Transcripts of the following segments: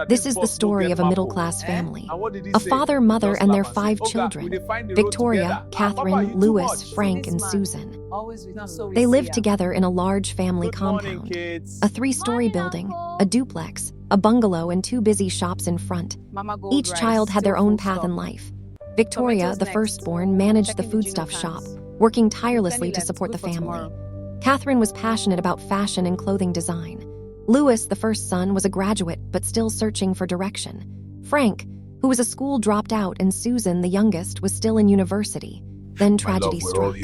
This is the story of a middle-class family. A father, mother, and their 5 children: Victoria, Catherine, Louis, Frank, and Susan. They lived together in a large family compound. A 3-story building, a duplex, a bungalow, and 2 busy shops in front. Each child had their own path in life. Victoria, the firstborn, managed the foodstuff shop, working tirelessly to support the family. Catherine was passionate about fashion and clothing design. Louis, the first son, was a graduate but still searching for direction. Frank, who was a school dropped out, and Susan, the youngest, was still in university. Then tragedy struck.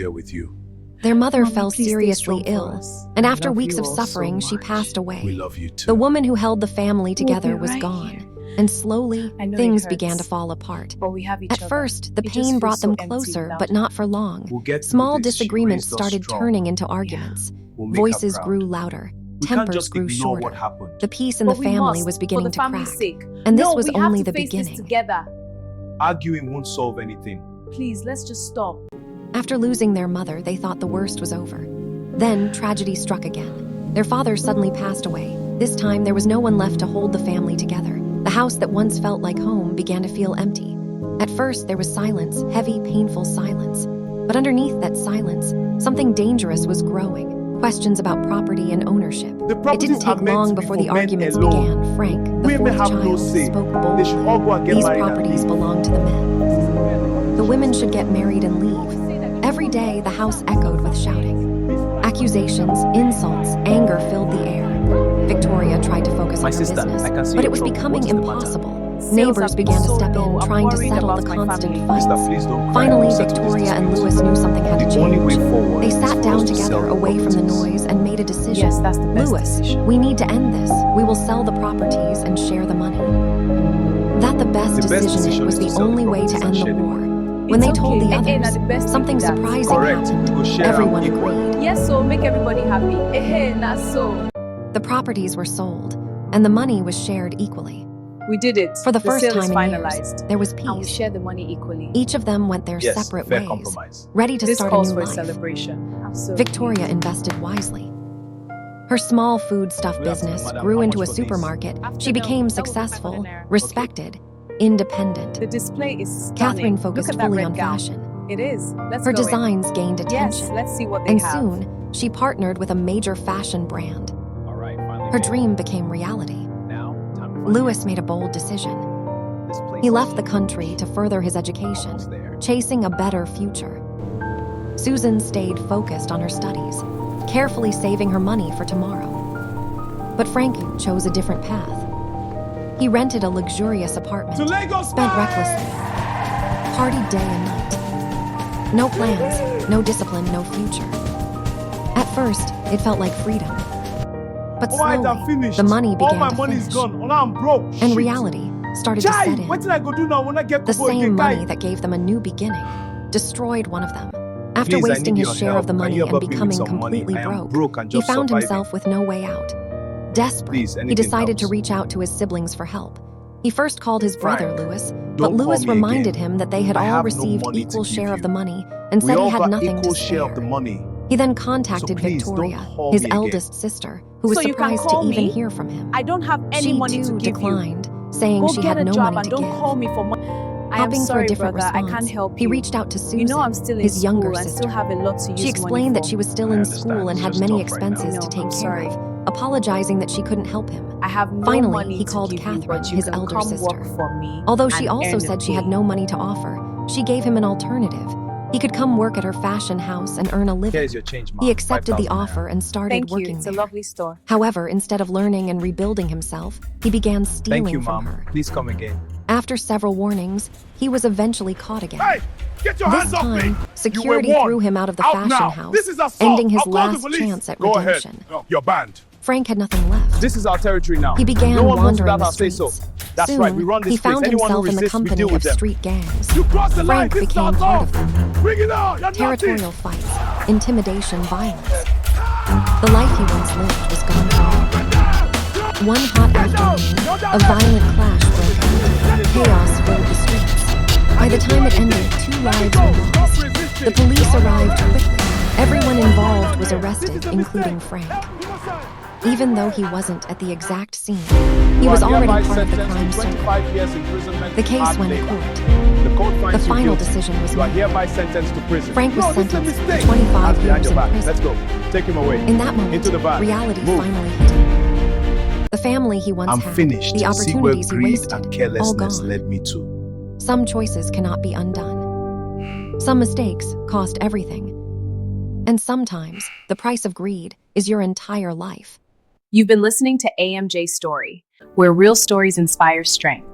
Their mother fell seriously ill, and after weeks of suffering, she passed away. The woman who held the family together was gone, and slowly, things began to fall apart. At first, the pain brought them closer, but not for long. Small disagreements started turning into arguments. Voices grew louder. Tempers grew shorter. The peace in the family was beginning to crack. And this was only the beginning. Arguing won't solve anything. Please, let's just stop. After losing their mother, they thought the worst was over. Then, tragedy struck again. Their father suddenly passed away. This time, there was no one left to hold the family together. The house that once felt like home began to feel empty. At first, there was silence, heavy, painful silence. But underneath that silence, something dangerous was growing. Questions about property and ownership. It didn't take long before the arguments began. Frank, the 4th child, spoke boldly. These properties belong to the men. The women should get married and leave. Every day, the house echoed with shouting. Accusations, insults, anger filled the air. Victoria tried to focus on her business, but it was becoming impossible. Neighbors began to step in, trying to settle the constant fights. Finally, Victoria and Louis knew something had to change. They sat down together, away from the noise, and made a decision. Yes, that's the best decision. We need to end this. We will sell the properties and share the money. That the best decision was the only way to end the war. When they told the others, something surprising happened. Everyone agreed. Yes, so make everybody happy. Not so. The properties were sold, and the money was shared equally. We did it. For the first time in finalized. years, there was And we peace. share the money equally. Each of them went their separate fair ways, compromise. ready to This start a calls new for a life. celebration. Absolutely. Victoria invested wisely. Her small foodstuff business grew into a supermarket. She became successful, respected, independent. The display is stunning. Catherine focused Look at that fully red on gown. fashion. It is. Let's Her go in. designs gained Yes, attention. let's see what they And have. soon, she partnered with a major fashion brand. Her dream became reality. Louis made a bold decision. He left the country to further his education, chasing a better future. Susan stayed focused on her studies, carefully saving her money for tomorrow. But Frank chose a different path. He rented a luxurious apartment, spent recklessly, partied day and night. No plans, no discipline, no future. At first, it felt like freedom. But slowly, the money began to finish, and reality started to set in. The same money that gave them a new beginning destroyed one of them. After Please, I wasting need his your share help. of the Can money you and help me with becoming some money? completely I am broke, broke and he just found surviving. himself with no way out. Desperate, Please, he anything decided to helps. reach out to his siblings for help. He first called his brother Frank, Louis, but don't call Louis me reminded again. him that they had I all have no received money to equal give share of you. the money and We said he all had got nothing equal to share of the spare. money. He then contacted So please, don't Victoria, call his me again. eldest sister, who was So you can surprised to call even me? hear from him. I don't have any She money too to give you. declined, saying Go she get had a no job money and to don't give. call me for money. I am Hoping for sorry, a different brother. response, I can't help he you. reached out to Susan, You know I'm still in his younger school and sister. still have a lot to use She explained money that she was still I in understand. school and It's had just many tough right now. expenses I to know, take I'm care sorry. of, apologizing that she couldn't help him. I have no Finally, money he to called give you, Catherine, but you his can elder come sister. work for me. Although she and also earn said a she had pay. no money to offer, she gave him an alternative. He could come work at her fashion house and earn a living. Here's your change, Mom. He accepted the 5,000 offer and started Thank you. working It's a there. lovely store. However, instead of learning and rebuilding himself, he began stealing Thank you, from Mom. her. Please come again. After several warnings, he was eventually caught again. Hey, get your This hands off me! time, security You were warned. threw him out of the Out fashion now. house, This is assault. ending his I'll call the last police. chance at Go redemption. ahead. You're banned. Frank had nothing left. This is our territory now. He began No one moves wandering without the our say streets. so. That's Soon, right, we run this he place. found Anyone who himself in the resists, we company deal with of them. street gangs. You crossed the line. Frank This is became part assault. of them. Bring it on. You're Territorial fights, intimidation, violence. The life he once lived was gone forever. One hot afternoon, a violent clash broke out. Chaos filled the streets. By the time it ended, 2 lives were lost. The police arrived quickly. Everyone involved was arrested, including Frank. Even though he wasn't at the exact scene, he was already part of the crime circle. 25 years imprisonment. The case hard went in labor. court. The court finds The you final guilty. decision was You are made. hereby sentenced to prison. Frank was No, this is a sentenced to mistake. 25 Hands behind years your in back. prison. Let's go. Take him away. In that moment, Into the van. reality Move. finally hit him. The family he once I'm had, finished. the See where opportunities he greed wasted, and all carelessness gone. led me to. Some choices cannot be undone. Some mistakes cost everything. And sometimes, the price of greed is your entire life. You've been listening to AMJ Story, where real stories inspire strength.